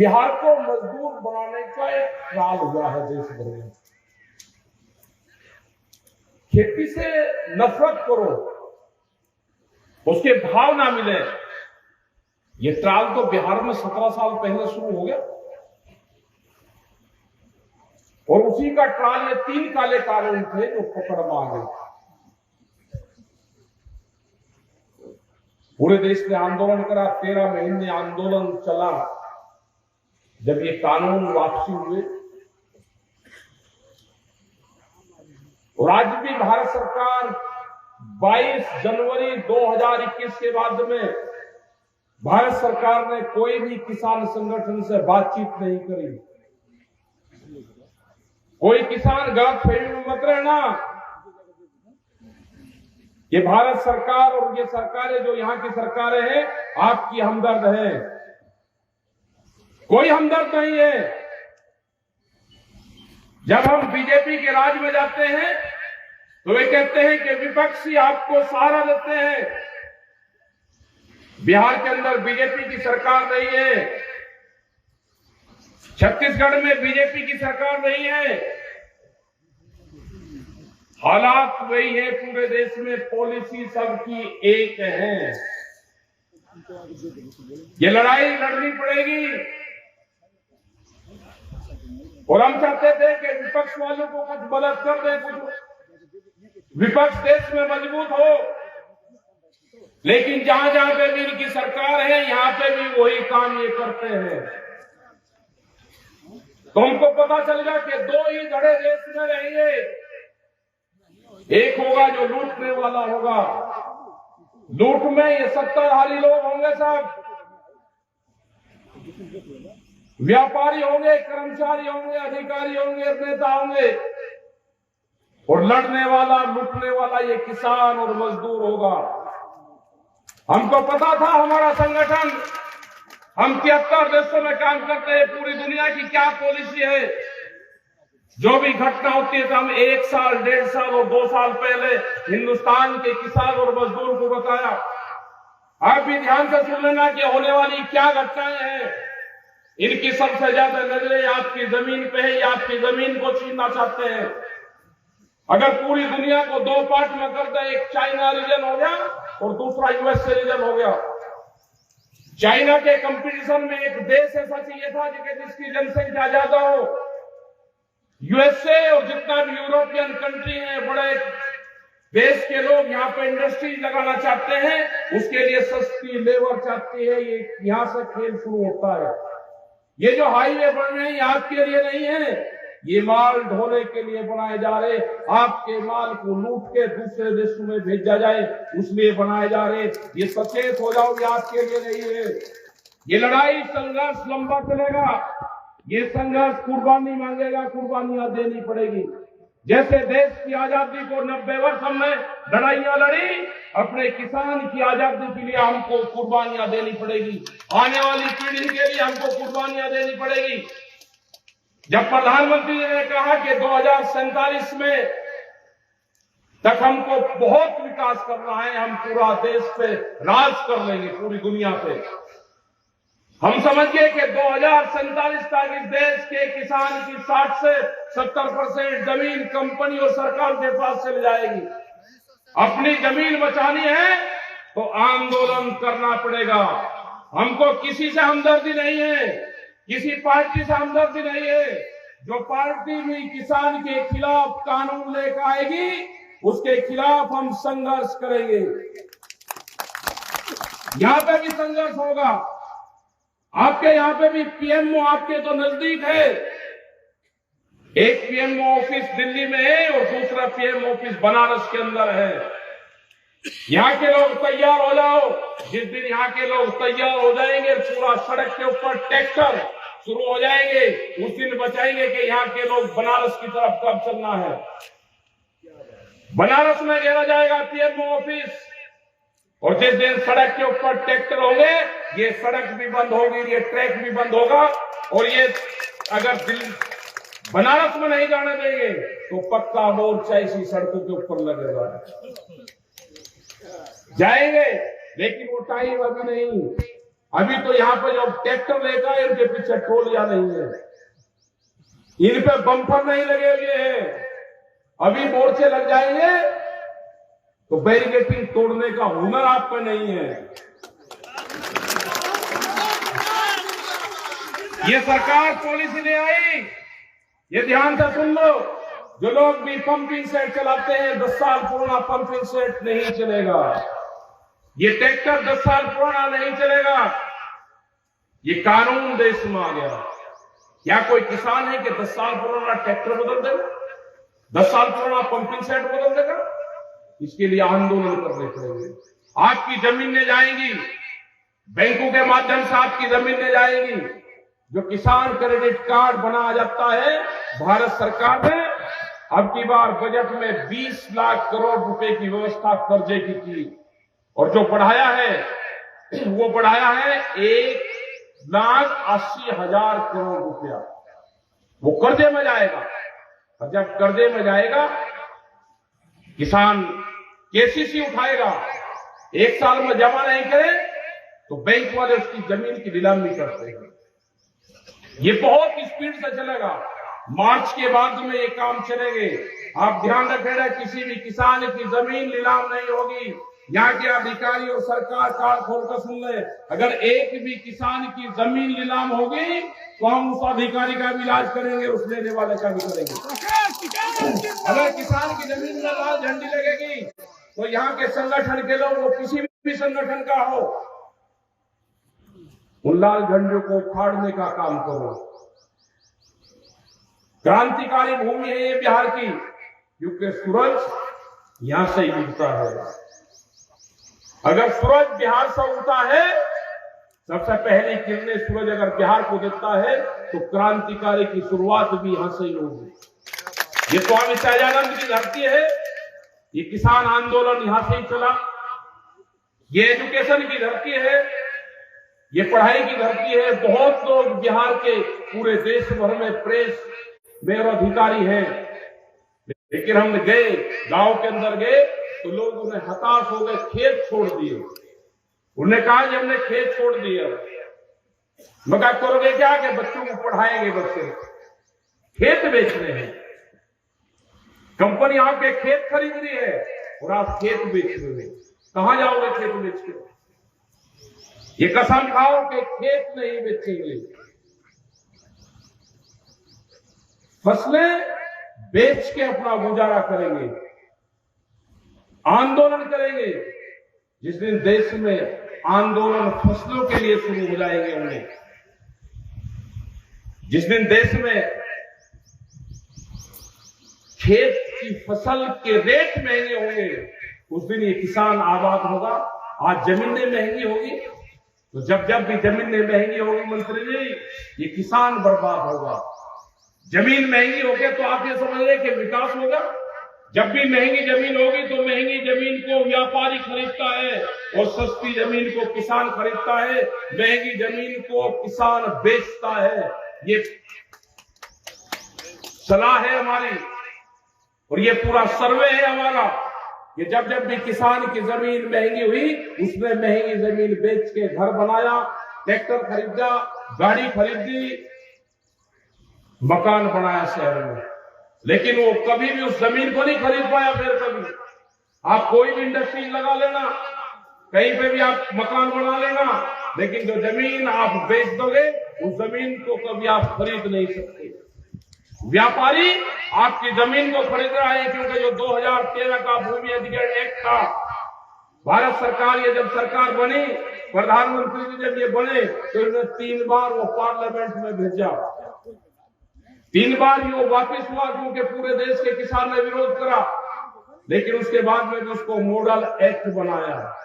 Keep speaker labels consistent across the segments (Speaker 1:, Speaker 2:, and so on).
Speaker 1: बिहार को मजदूर बनाने का एक ट्रायल हुआ है देश भर में। खेती से नफरत करो, उसके भाव ना मिले। ये ट्रायल तो बिहार में 17 साल पहले शुरू हो गया और उसी का ट्रायल ये 3 काले कानून थे जो पकड़ में आ गए। पूरे देश ने आंदोलन करा, 13 महीने आंदोलन चला। जब ये कानून वापसी हुए और आज भी भारत सरकार 22 जनवरी 2021 के बाद में भारत सरकार ने कोई भी किसान संगठन से बातचीत नहीं करी। कोई किसान गलतफहमी में मत रहना। ये भारत सरकार और ये सरकारें जो यहां की सरकारें हैं आपकी हमदर्द है, कोई हमदर्द नहीं है। जब हम बीजेपी के राज में जाते हैं तो वे कहते हैं कि विपक्षी आपको सहारा देते हैं। बिहार के अंदर बीजेपी की सरकार नहीं है, छत्तीसगढ़ में बीजेपी की सरकार नहीं है। हालात वही है, पूरे देश में पॉलिसी सबकी एक है। ये लड़ाई लड़नी पड़ेगी और हम चाहते थे कि विपक्ष वालों को कुछ मदद कर दे, कुछ विपक्ष देश में मजबूत हो। लेकिन जहां जहां पे भी इनकी सरकार है यहां पे भी वही काम ये करते हैं। तो हमको पता चल गया कि 2 ही धड़े देश में रहेंगे। एक होगा जो लूटने वाला होगा, लूट में ये सत्ताधारी लोग होंगे, सब व्यापारी होंगे, कर्मचारी होंगे, अधिकारी होंगे, नेता होंगे। और लड़ने वाला, लूटने वाला ये किसान और मजदूर होगा। हमको पता था हमारा संगठन, हम 73 देशों में काम करते हैं, पूरी दुनिया की क्या पॉलिसी है। जो भी घटना होती है तो हम 1 साल, 1.5 साल और 2 साल पहले हिंदुस्तान के किसान और मजदूर को बताया। आप भी ध्यान से सुन लेना कि होने वाली क्या घटनाएं हैं। इनकी सबसे ज्यादा नजरें आपकी जमीन पे है, या आपकी जमीन को छीनना चाहते हैं। अगर पूरी दुनिया को 2 पार्ट में कर दे, एक चाइना रीजन हो गया और दूसरा यूएसए रीजन हो गया। चाइना के कंपटीशन में एक देश ऐसा चाहिए था जिसकी जनसंख्या ज्यादा हो। यूएसए और जितना भी यूरोपियन कंट्री है, बड़े देश के लोग यहाँ पे इंडस्ट्री लगाना चाहते हैं, उसके लिए सस्ती लेबर चाहती है। ये यहां से खेल शुरू होता है। ये जो हाईवे बन रहे हैं ये आपके लिए नहीं है, ये माल ढोने के लिए बनाए जा रहे। आपके माल को लूट के दूसरे देशों में भेजा जाए उसलिए बनाए जा रहे। ये सचेत हो जाओ, ये आपके लिए नहीं है। ये लड़ाई संघर्ष लंबा चलेगा, ये संघर्ष कुर्बानी मांगेगा, कुर्बानियां देनी पड़ेगी। जैसे देश की आजादी को 90 वर्ष हमने लड़ाइयां लड़ी, अपने किसान की आजादी के लिए हमको कुर्बानियां देनी पड़ेगी। आने वाली पीढ़ी के लिए हमको कुर्बानियां देनी पड़ेगी। जब प्रधानमंत्री जी ने कहा कि 2047 में तक हमको बहुत विकास करना है, हम पूरा देश पे राज कर लेंगे, पूरी दुनिया पे, हम समझ गए कि 2047 तक इस देश के किसान की 60 से 70% जमीन कंपनी और सरकार के पास चली जाएगी। अपनी जमीन बचानी है तो आंदोलन करना पड़ेगा। हमको किसी से हमदर्दी नहीं है, किसी पार्टी से हमदर्दी नहीं है। जो पार्टी भी किसान के खिलाफ कानून लेकर आएगी उसके खिलाफ हम संघर्ष करेंगे। यहां पे भी संघर्ष होगा। आपके यहां पे भी पीएमओ आपके तो नजदीक है। एक पीएमओ ऑफिस दिल्ली में है और दूसरा पीएमओ ऑफिस बनारस के अंदर है। यहां के लोग तैयार हो जाओ। जिस दिन यहां के लोग तैयार हो जाएंगे, पूरा सड़क के ऊपर ट्रैक्टर शुरू हो जाएंगे, उस दिन बचाएंगे कि यहां के लोग बनारस की तरफ कब चलना है। बनारस में घेरा जाएगा पीएमओ ऑफिस और जिस दिन सड़क के ऊपर ट्रैक्टर होंगे, ये सड़क भी बंद होगी, ये ट्रैक भी बंद होगा। और ये अगर दिल्ली बनारस में नहीं जाने देंगे तो पक्का मोर्चा इसी सड़कों के ऊपर लगेगा। जाएंगे, लेकिन वो टाइम अभी नहीं। अभी तो यहाँ पे जो ट्रैक्टर लेकर आए इनके पीछे टोलियां नहीं है, इन पे बम्पर नहीं लगे हुए हैं। अभी मोर्चे लग जाएंगे तो बैरिकेडिंग तोड़ने का हुनर आप पे नहीं है। ये सरकार पॉलिसी ले आई, ये ध्यान से सुन लो। जो लोग भी पंपिंग सेट चलाते हैं, 10 साल पुराना पंपिंग सेट नहीं चलेगा। ये ट्रैक्टर 10 साल पुराना नहीं चलेगा। ये कानून देश में आ गया। क्या कोई किसान है कि 10 साल पुराना ट्रैक्टर बदल देगा, 10 साल पुराना पंपिंग सेट बदल देगा? इसके लिए आंदोलन करने पड़ेंगे। आपकी जमीनें जाएंगी, बैंकों के माध्यम से आपकी जमीनें जाएंगी। जो किसान क्रेडिट कार्ड बनाया जाता है, भारत सरकार ने अब की बार बजट में 20 लाख करोड़ रुपए की व्यवस्था कर्जे की थी, और जो बढ़ाया है वो बढ़ाया है 1,80,000 करोड़ रुपया। वो कर्जे में जाएगा, और जब कर्जे में जाएगा किसान केसीसी उठाएगा, 1 साल में जमा नहीं करे तो बैंक वाले उसकी जमीन की नीलामी करते हैं। ये बहुत स्पीड से चलेगा। मार्च के बाद में ये काम चलेंगे। आप ध्यान रखेगा, किसी भी किसान की जमीन नीलाम नहीं होगी। यहाँ के अधिकारी और सरकार कान खोलकर सुन ले, अगर एक भी किसान की जमीन नीलाम होगी तो हम उस अधिकारी का भी इलाज करेंगे, उस लेने वाले का भी करेंगे। अगर किसान की जमीन में लाल झंडी लगेगी तो यहाँ के संगठन के लोग, वो किसी भी संगठन का हो, उन लाल झंडों को फाड़ने का काम करो। क्रांतिकारी भूमि है ये बिहार की, क्योंकि सूरज यहां से ही उगता है। अगर सूरज बिहार से उगता है, सबसे पहली किरणें सूरज अगर बिहार को देता है तो क्रांतिकारी की शुरुआत भी यहां से ही होगी। ये स्वामी सहजानंद की धरती है, ये किसान आंदोलन यहां से ही चला। ये एजुकेशन की धरती है, ये पढ़ाई की धरती है। बहुत लोग बिहार के पूरे देश भर में प्रेस में और अधिकारी हैं, लेकिन हम गए, गांव के अंदर गए तो लोग उन्हें हताश हो गए, खेत छोड़ दिए। उन्होंने कहा कि हमने खेत छोड़ दिया। मैं कहा करोगे क्या? कि बच्चों को पढ़ाएंगे, बच्चे खेत बेच रहे हैं। कंपनी आपके खेत खरीद रही है और आप खेत बेच रहे हैं। कहां जाओगे खेत बेच के? ये कसम खाओ कि खेत नहीं बेचेंगे, फसलें बेच के अपना गुजारा करेंगे, आंदोलन करेंगे। जिस दिन देश में आंदोलन फसलों के लिए शुरू हो जाएंगे, उन्हें जिस दिन देश में खेत की फसल के रेट महंगे होंगे, उस दिन ये किसान आबाद होगा। आज जमीनें महंगी होगी, तो जब जब भी जमीनें महंगी होगी मंत्री जी, ये किसान बर्बाद होगा। जमीन महंगी होगी तो आप ये समझिए कि विकास होगा। जब भी महंगी जमीन होगी तो महंगी जमीन को व्यापारी खरीदता है और सस्ती जमीन को किसान खरीदता है, महंगी जमीन को किसान बेचता है। ये सलाह है हमारी और ये पूरा सर्वे है हमारा कि जब जब भी किसान की जमीन महंगी हुई, उसने महंगी जमीन बेच के घर बनाया, ट्रैक्टर खरीदा, गाड़ी खरीदी, मकान बनाया शहर में। लेकिन वो कभी भी उस जमीन को नहीं खरीद पाया। फिर कभी आप कोई भी इंडस्ट्री लगा लेना, कहीं पे भी आप मकान बना लेना, लेकिन जो जमीन आप बेच दोगे, उस जमीन को कभी आप खरीद नहीं सकते। व्यापारी आपकी जमीन को खरीद रहा है, क्योंकि जो 2013 का भूमि अधिग्रहण एक्ट था, भारत सरकार, ये जब सरकार बनी, प्रधानमंत्री जी जब ये बने तो इन्होंने 3 बार वो पार्लियामेंट में भेजा। 3 बार ये वापिस हुआ, क्योंकि पूरे देश के किसान ने विरोध करा। लेकिन उसके बाद में भी उसको मॉडल एक्ट बनाया,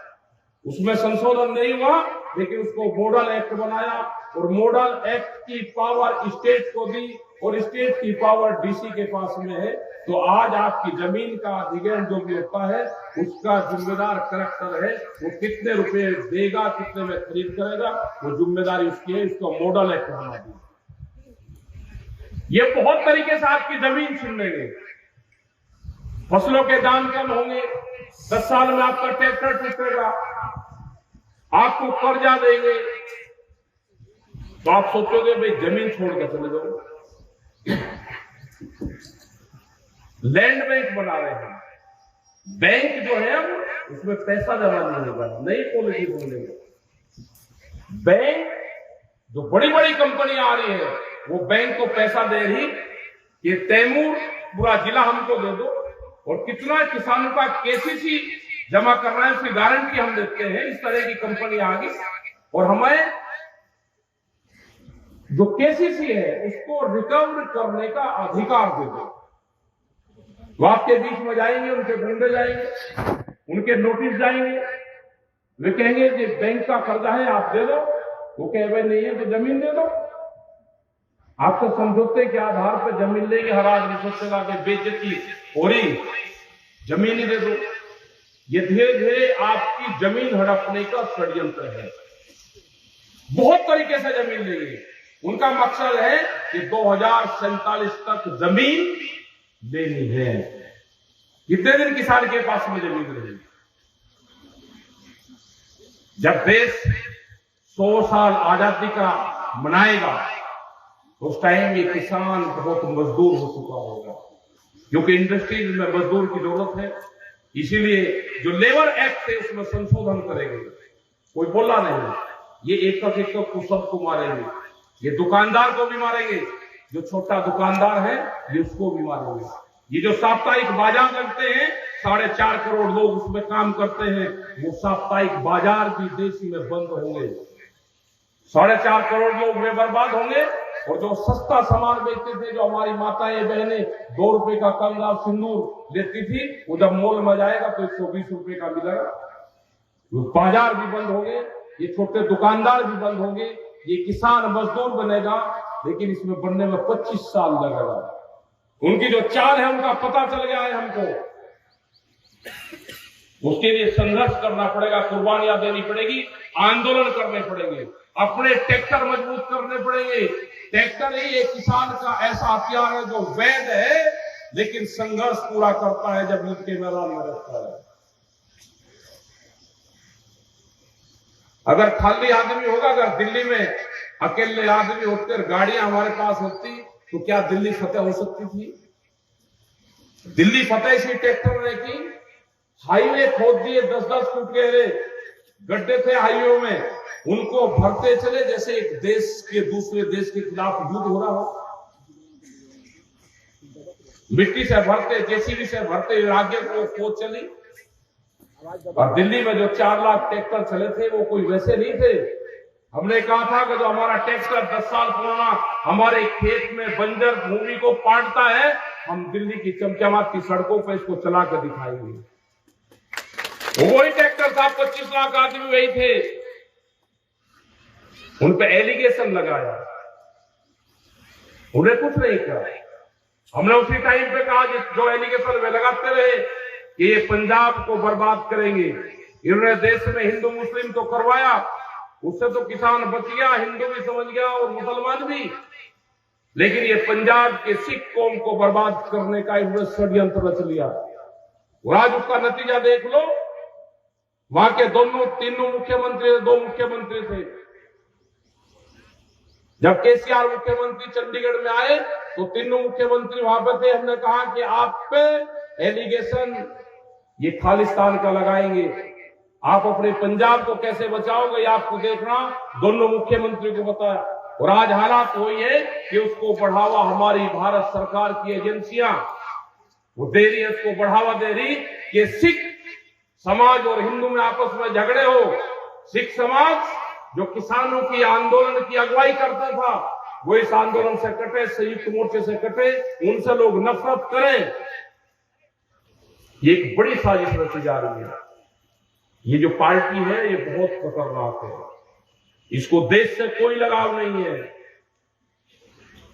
Speaker 1: उसमें संशोधन नहीं हुआ, लेकिन उसको मॉडल एक्ट बनाया और मॉडल एक्ट की पावर स्टेट को दी और स्टेट की पावर डीसी के पास में है। तो आज आपकी जमीन का अधिग्रहण जो भी होता है, उसका जिम्मेदार कलेक्टर है। वो कितने रुपए देगा, कितने में खरीद करेगा, वो जिम्मेदारी उसकी है। इसको मॉडल एक्ट बना दिया। ये बहुत तरीके से आपकी जमीन छीन लेंगे। फसलों के दाम कम होंगे, 10 साल में आपका ट्रैक्टर टूटेगा, आपको कर्जा देंगे, तो आप सोचोगे भाई जमीन छोड़ कर चले जाओ। लैंड बैंक बना रहे हैं, बैंक जो है अब उसमें पैसा जमा नहीं होगा, नई पॉलिसी बोलेंगे। बैंक जो बड़ी बड़ी कंपनी आ रही है वो बैंक को पैसा दे रही, ये तैमूर पूरा जिला हमको दे दो, और कितना किसानों का केसीसी जमा करना है उसकी गारंटी हम देते हैं। इस तरह की कंपनी आ गई, और हमें जो केसीसी है उसको रिकवर करने का अधिकार दे दो। वो आपके बीच में जाएंगे, उनके गुंडे जाएंगे, उनके नोटिस जाएंगे, वे कहेंगे कि बैंक का कर्जा है आप दे दो, वो कहे भाई नहीं है तो जमीन दे दो। आपसे समझौते के आधार पर जमीन लेंगे, हर आदमी सोचेगा कि बेइज्जती हो रही, जमीन ही दे दो। ये धीरे धीरे आपकी जमीन हड़पने का षड्यंत्र है। बहुत तरीके से जमीन लेंगे, उनका मकसद है कि 2047 तक जमीन लेनी है। कितने दिन किसान के पास में जमीन रहेगी? जब देश 100 साल आजादी का मनाएगा उस टाइम ये किसान बहुत मजदूर हो चुका होगा, क्योंकि इंडस्ट्रीज में मजदूर की जरूरत है। इसीलिए जो लेबर एक्ट है उसमें संशोधन करेंगे। कोई बोला नहीं, ये एक एक को सबको मारेंगे, ये दुकानदार को भी मारेंगे, जो छोटा दुकानदार है ये उसको भी मारेंगे। ये जो साप्ताहिक बाजार लगते हैं, 4.5 करोड़ लोग उसमें काम करते हैं, वो साप्ताहिक बाजार भी देश में बंद होंगे। 4.5 करोड़ लोग वे बर्बाद होंगे। और जो सस्ता सामान बेचते थे, जो हमारी माताएं बहनें 2 रुपए का कंगना सिंदूर लेती थी, वो जब मोल में जाएगा तो 120 रुपए का मिलेगा। बाजार भी बंद होंगे, ये छोटे दुकानदार भी बंद होंगे, ये किसान मजदूर बनेगा, लेकिन इसमें बनने में 25 साल लगेगा। उनकी जो चाल है उनका पता चल गया है हमको। उसके लिए संघर्ष करना पड़ेगा, कुर्बानियां देनी पड़ेगी, आंदोलन करने पड़ेंगे, अपने ट्रैक्टर मजबूत करने पड़ेंगे। ट्रैक्टर ही एक किसान का ऐसा हथियार है जो वैध है, लेकिन संघर्ष पूरा करता है जब युद्ध के मैदान में रहता है। अगर खाली आदमी होगा, अगर दिल्ली में अकेले आदमी होते और गाड़ियां हमारे पास होती तो क्या दिल्ली फतेह हो सकती थी? दिल्ली फतेह इसी ट्रैक्टर ने की। हाईवे खोद दिए, 10-10 फुट गहरे गड्ढे थे हाईवे में, उनको भरते चले जैसे एक देश के दूसरे देश के खिलाफ युद्ध हो रहा हो। मिट्टी से भरते, जेसीबी से भरते, आगे को खोद चली। और दिल्ली में जो 4 लाख ट्रैक्टर चले थे वो कोई वैसे नहीं थे। हमने कहा था कि जो हमारा ट्रैक्टर 10 साल पुराना हमारे खेत में बंजर भूमि को पाटता है, हम दिल्ली की चमचमाती सड़कों पर इसको चला कर दिखाएंगे। वही ट्रैक्टर था, 25 लाख आदमी वही थे, उन पे एलिगेशन लगाया, उन्हें कुछ नहीं कहा। हमने उसी टाइम पे कहा जो एलिगेशन वे लगाते रहे कि ये पंजाब को बर्बाद करेंगे। इन्होंने देश में हिंदू मुस्लिम तो करवाया, उससे तो किसान बच गया, हिंदू भी समझ गया और मुसलमान भी, लेकिन ये पंजाब के सिख कौम को बर्बाद करने का इन्होंने षड्यंत्र रच लिया। और आज उसका नतीजा देख लो, वहां के तीनों मुख्यमंत्री, 2 मुख्यमंत्री थे। जब केसीआर मुख्यमंत्री चंडीगढ़ में आए तो तीनों मुख्यमंत्री वहां पर थे। हमने कहा कि आप पे एलिगेशन ये खालिस्तान का लगाएंगे, आप अपने पंजाब को कैसे बचाओगे, आपको देखना। दोनों मुख्यमंत्री को बताया, और आज हालात वही है कि उसको बढ़ावा हमारी भारत सरकार की एजेंसियां वो दे रही है, उसको बढ़ावा दे रही कि सिख समाज और हिंदू में आपस में झगड़े हो। सिख समाज जो किसानों की आंदोलन की अगुवाई करता था, वो इस आंदोलन से कटे, संयुक्त मोर्चे से कटे, उनसे लोग नफरत करें। ये एक बड़ी साजिश रची जा रही है। ये जो पार्टी है ये बहुत खतरनाक है, इसको देश से कोई लगाव नहीं है,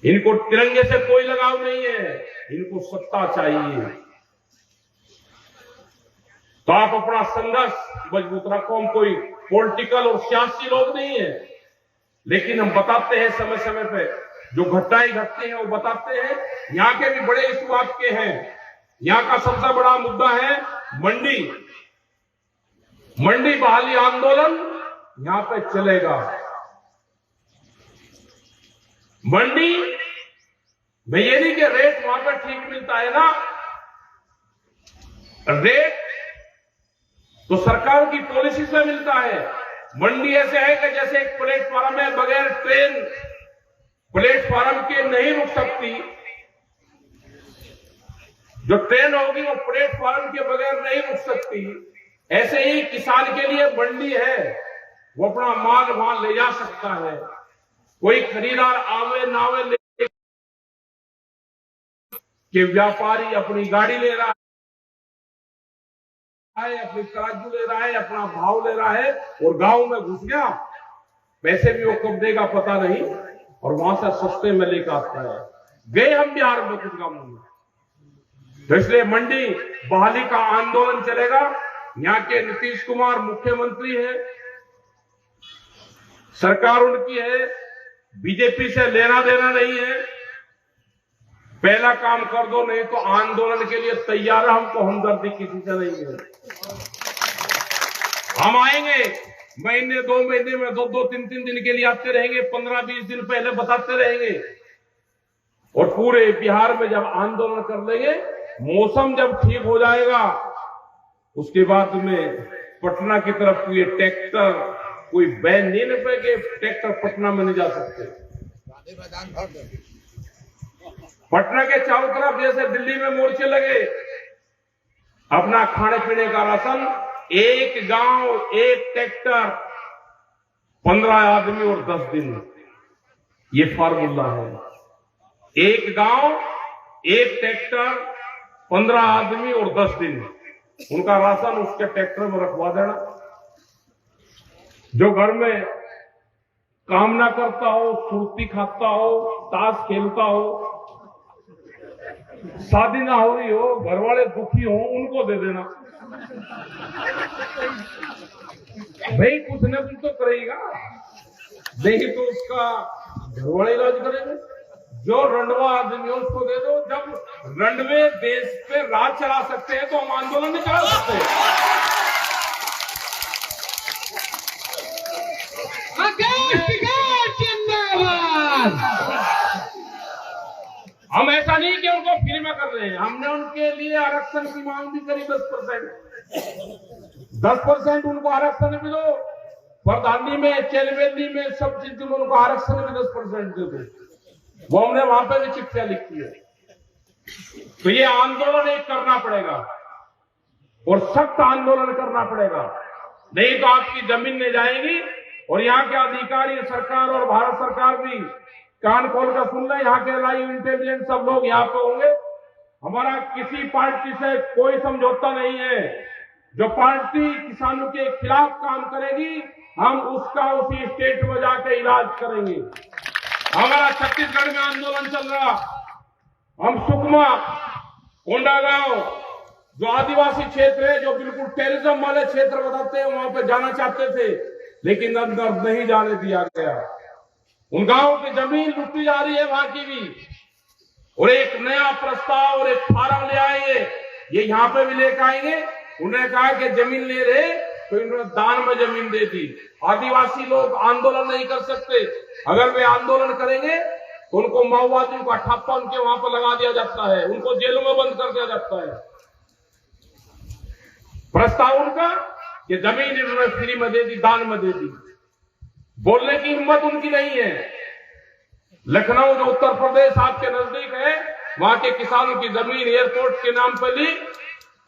Speaker 1: इनको तिरंगे से कोई लगाव नहीं है, इनको सत्ता चाहिए। तो आप अपना संघर्ष मजबूत रखो। हम कोई पॉलिटिकल और सियासी लोग नहीं है, लेकिन हम बताते हैं समय समय पे जो घटनाएं घटती हैं वो बताते हैं। यहाँ के भी बड़े इशू आपके हैं। यहाँ का सबसे बड़ा मुद्दा है मंडी बहाली आंदोलन यहाँ पे चलेगा। मंडी में ये नहीं कि रेट वहां पर ठीक मिलता है ना, रेट तो सरकार की पॉलिसी से मिलता है। मंडी ऐसे है कि जैसे एक प्लेटफॉर्म है, बगैर ट्रेन प्लेटफॉर्म के नहीं रुक सकती, जो ट्रेन होगी वो प्लेटफॉर्म के बगैर नहीं रुक सकती। ऐसे ही किसान के लिए मंडी है, वो अपना माल वहां ले जा सकता है। कोई खरीदार आवे ना आवे, ले कि व्यापारी अपनी गाड़ी ले रहा है, अपनी तराजू ले रहा है, अपना भाव ले रहा है और गांव में घुस गया, पैसे भी वो कब देगा पता नहीं, और वहां से सस्ते में लेकर आता है। गए हम बिहार में कुछ गांवों में, तो इसलिए मंडी बहाली का आंदोलन चलेगा। यहाँ के नीतीश कुमार मुख्यमंत्री है, सरकार उनकी है, बीजेपी से लेना देना नहीं है। पहला काम कर दो, नहीं तो आंदोलन के लिए तैयार है, हमको हमदर्दी किसी से नहीं है। हम आएंगे महीने 2 महीने में 2-2, 3-3 दिन के लिए आते रहेंगे, 15-20 दिन पहले बताते रहेंगे, और पूरे बिहार में जब आंदोलन कर लेंगे, मौसम जब ठीक हो जाएगा, उसके बाद में पटना की तरफ ये ट्रैक्टर कोई बैन नहीं लगे कि ट्रैक्टर पटना में नहीं जा सकते। पटना के चारों तरफ जैसे दिल्ली में मोर्चे लगे, अपना खाने पीने का राशन, एक गांव एक ट्रैक्टर, 15 आदमी और 10 दिन, ये फार्मूला है। एक गांव एक ट्रैक्टर, 15 आदमी और 10 दिन, उनका राशन उसके ट्रैक्टर में रखवा देना। जो घर में काम ना करता हो, सुर्ती खाता हो, ताश खेलता हो, शादी ना हो रही हो, घर वाले दुखी हो, उनको दे देना। भाई कुछ न कुछ तो करेगा, नहीं तो उसका घर वाले इलाज करेंगे। जो रंडवा आदमी है उसको दे दो। जब रंडवे देश पे राज चला सकते हैं तो हम आंदोलन नहीं चला सकते। हम ऐसा नहीं कि उनको फ्री में कर रहे हैं, हमने उनके लिए आरक्षण की मांग भी करी 10% उनको आरक्षण भी दो, प्रधानी में, चेलवेली में, सब चीज में उनको आरक्षण भी 10% दे दो। वो हमने वहां पे भी चिट्ठियां लिखी है। तो ये आंदोलन एक करना पड़ेगा और सख्त आंदोलन करना पड़ेगा, नहीं तो आपकी जमीन ले जाएगी। और यहाँ के अधिकारी, सरकार और भारत सरकार भी कान खोल कर सुन रहे, यहाँ के लाइव इंटेलिजेंस सब लोग यहाँ पे होंगे। हमारा किसी पार्टी से कोई समझौता नहीं है। जो पार्टी किसानों के खिलाफ काम करेगी, हम उसका उसी स्टेट में जाके इलाज करेंगे। हमारा छत्तीसगढ़ में आंदोलन चल रहा, हम सुकमा, कोंडागांव, जो आदिवासी क्षेत्र है, जो बिल्कुल टेररिज्म वाले क्षेत्र बताते हैं, वहां पे जाना चाहते थे, लेकिन अंदर नहीं जाने दिया गया। उन गांवों की जमीन लूटी जा रही है वहां की भी, और एक नया प्रस्ताव और एक फार्म ले आएंगे, ये यहां पे भी लेकर आएंगे। उन्होंने कहा कि जमीन ले रहे तो इन्होंने दान में जमीन दे दी। आदिवासी लोग आंदोलन नहीं कर सकते, अगर वे आंदोलन करेंगे तो उनको माओवादियों का ठप्पा उनके वहां पर लगा दिया जाता है, उनको जेलों में बंद कर दिया जाता है। प्रस्ताव उनका कि जमीन इन्होंने फ्री में दे दी, दान में दे दी, बोलने की हिम्मत उनकी नहीं है। लखनऊ जो उत्तर प्रदेश आपके नजदीक है, वहां के किसानों की जमीन एयरपोर्ट के नाम पर ली,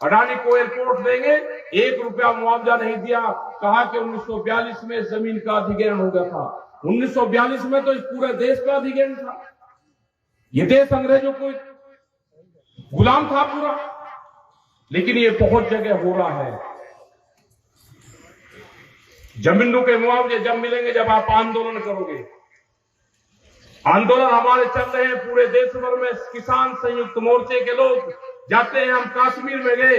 Speaker 1: अडानी को एयरपोर्ट देंगे, 1 रुपया मुआवजा नहीं दिया। कहा कि 1942 में जमीन का अधिग्रहण हो गया था। 1942 में तो इस पूरे देश का अधिग्रहण था, ये देश अंग्रेजों को गुलाम था पूरा। लेकिन ये बहुत जगह हो रहा है। जमीनों के मुआवजे जब मिलेंगे, जब आप आंदोलन करोगे। आंदोलन हमारे चल रहे हैं पूरे देश भर में। किसान संयुक्त मोर्चे के लोग जाते हैं। हम कश्मीर में गए,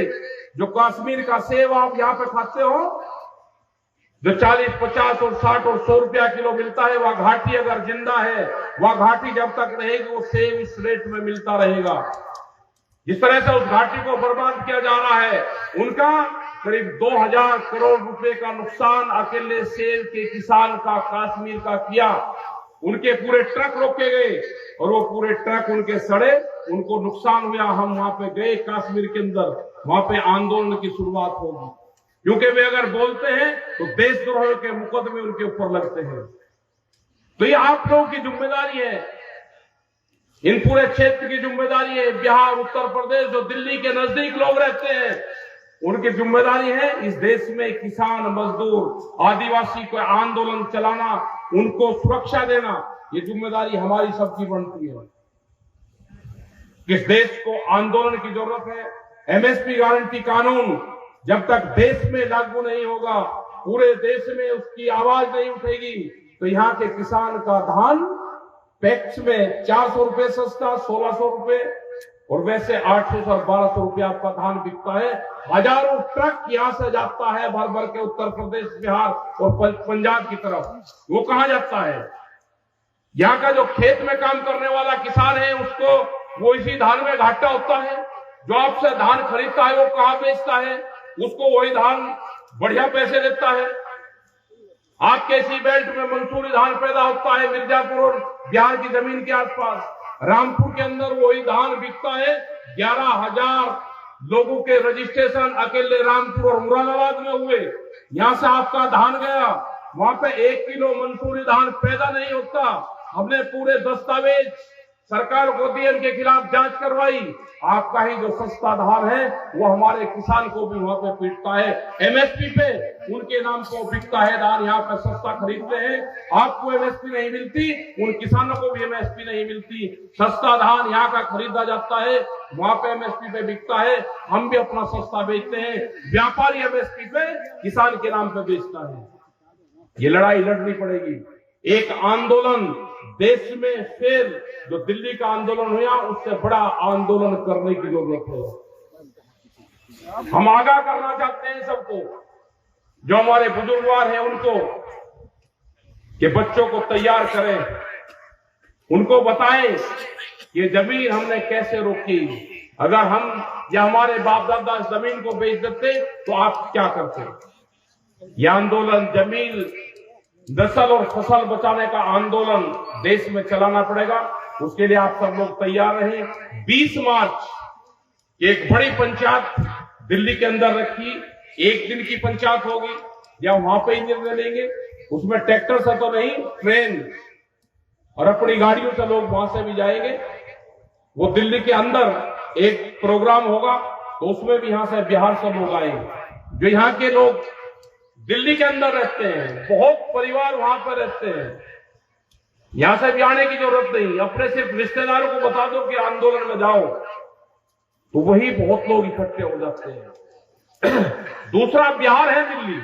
Speaker 1: जो कश्मीर का सेब आप यहाँ पे खाते हो, जो 40, 50 और 60 और 100 रुपया किलो मिलता है, वह घाटी अगर जिंदा है, वह घाटी जब तक रहेगी, वो सेब इस रेट में मिलता रहेगा। जिस तरह से उस घाटी को बर्बाद किया जा रहा है, उनका करीब 2000 करोड़ रुपए का नुकसान अकेले सेब के किसान का कश्मीर का किया। उनके पूरे ट्रक रोके गए और वो पूरे ट्रक उनके सड़े, उनको नुकसान हुआ। हम वहां पे गए कश्मीर के अंदर, वहां पे आंदोलन की शुरुआत होगी, क्योंकि वे अगर बोलते हैं तो देशद्रोह के मुकदमे उनके ऊपर लगते हैं। तो ये आप लोगों की जिम्मेदारी है, इन पूरे क्षेत्र की जिम्मेदारी है। बिहार, उत्तर प्रदेश, जो दिल्ली के नजदीक लोग रहते हैं, उनकी जिम्मेदारी है इस देश में किसान, मजदूर, आदिवासी को आंदोलन चलाना, उनको सुरक्षा देना। ये जिम्मेदारी हमारी सबकी बनती है। इस देश को आंदोलन की जरूरत है। एमएसपी गारंटी कानून जब तक देश में लागू नहीं होगा, पूरे देश में उसकी आवाज नहीं उठेगी, तो यहाँ के किसान का धान पैक्स में 400 रुपए सस्ता, 1600 रुपए, और वैसे 800 से 1200 रुपए आपका धान बिकता है। हजारों ट्रक यहां से जाता है भर भर के उत्तर प्रदेश, बिहार और पंजाब की तरफ। वो कहां जाता है? यहाँ का जो खेत में काम करने वाला किसान है, उसको वो इसी धान में घाटा होता है। जो आपसे धान खरीदता है वो कहां बेचता है? उसको वही धान बढ़िया पैसे देता है। आपके इसी बेल्ट में मंसूरी धान पैदा होता है, मिर्जापुर और बिहार की जमीन के आसपास। रामपुर के अंदर वही धान बिकता है। 11,000 लोगों के रजिस्ट्रेशन अकेले रामपुर और मुरादाबाद में हुए। यहां से आपका धान गया, वहां पे 1 किलो मंसूरी धान पैदा नहीं होता। हमने पूरे दस्तावेज सरकार को दिए, उनके खिलाफ जांच करवाई। आपका ही जो सस्ता धान है वो हमारे किसान को भी वहां पे पीटता है। एमएसपी पे उनके नाम को बिकता है धान, यहाँ पे सस्ता खरीदते हैं। आपको एमएसपी नहीं मिलती, उन किसानों को भी एमएसपी नहीं मिलती। सस्ता धान यहाँ का खरीदा जाता है, वहां पे एमएसपी पे बिकता है। हम भी अपना सस्ता बेचते हैं, व्यापारी एमएसपी पे किसान के नाम पे बेचता है। ये लड़ाई लड़नी पड़ेगी। एक आंदोलन देश में फिर जो दिल्ली का आंदोलन हुआ, उससे बड़ा आंदोलन करने की जरूरत है। हम आगाह करना चाहते हैं सबको, जो हमारे बुजुर्गवार हैं उनको, कि बच्चों को तैयार करें, उनको बताएं कि जमीन हमने कैसे रोकी। अगर हम या हमारे बाप दादा जमीन को बेच देते तो आप क्या करते? यह आंदोलन जमीन, नस्ल और फसल बचाने का आंदोलन देश में चलाना पड़ेगा। उसके लिए आप सब लोग तैयार रहें। 20 मार्च एक बड़ी पंचायत दिल्ली के अंदर रखी, 1 दिन की पंचायत होगी, या वहां पे ही निर्णय लेंगे। उसमें ट्रैक्टर से तो नहीं, ट्रेन और अपनी गाड़ियों से लोग वहां से भी जाएंगे। वो दिल्ली के अंदर एक प्रोग्राम होगा, तो उसमें भी यहां से बिहार से लोग आएंगे। जो यहाँ के लोग दिल्ली के अंदर रहते हैं, बहुत परिवार वहां पर रहते हैं, यहां से भी आने की जरूरत नहीं। अपने सिर्फ रिश्तेदारों को बता दो कि आंदोलन में जाओ, तो वही बहुत लोग इकट्ठे हो जाते हैं। दूसरा, बिहार है दिल्ली,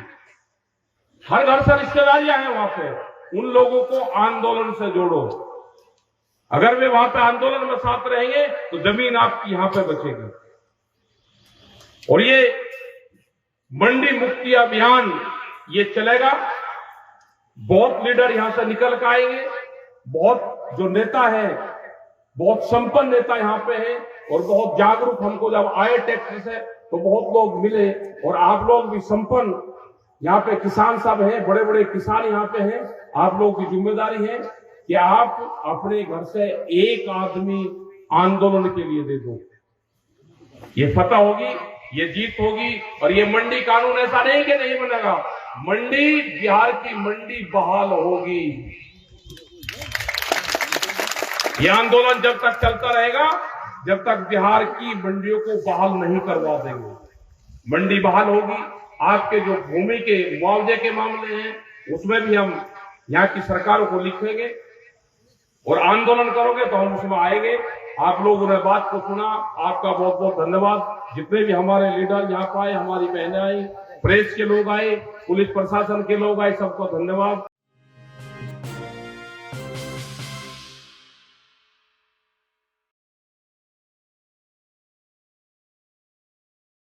Speaker 1: हर घर से रिश्तेदारियां हैं वहां पे। उन लोगों को आंदोलन से जोड़ो। अगर वे वहां पे आंदोलन में साथ रहेंगे तो जमीन आपकी यहां पे बचेगी। और ये मंडी मुक्ति अभियान ये चलेगा। बहुत लीडर यहां से निकल कर आएंगे, बहुत जो नेता है, बहुत संपन्न नेता यहां पे हैं, और बहुत जागरूक। हमको जब आए टैक्स से तो बहुत लोग मिले, और आप लोग भी संपन्न यहाँ पे किसान सब हैं, बड़े बड़े किसान यहाँ पे हैं। आप लोगों की जिम्मेदारी है कि आप अपने घर से एक आदमी आंदोलन के लिए दे दो। ये फतह होगी, ये जीत होगी। और ये मंडी कानून ऐसा नहीं कि नहीं बनेगा, मंडी, बिहार की मंडी बहाल होगी। ये आंदोलन जब तक चलता रहेगा, जब तक बिहार की मंडियों को बहाल नहीं करवा देंगे। मंडी बहाल होगी। आपके जो भूमि के मुआवजे के मामले हैं, उसमें भी हम यहाँ की सरकारों को लिखेंगे, और आंदोलन करोगे तो हम उसमें आएंगे। आप लोगों ने बात को सुना, आपका बहुत बहुत धन्यवाद। जितने भी हमारे लीडर यहाँ पर आए, हमारी बहनें आई, प्रेस के लोग आए, पुलिस प्रशासन के लोग आए, सबको धन्यवाद।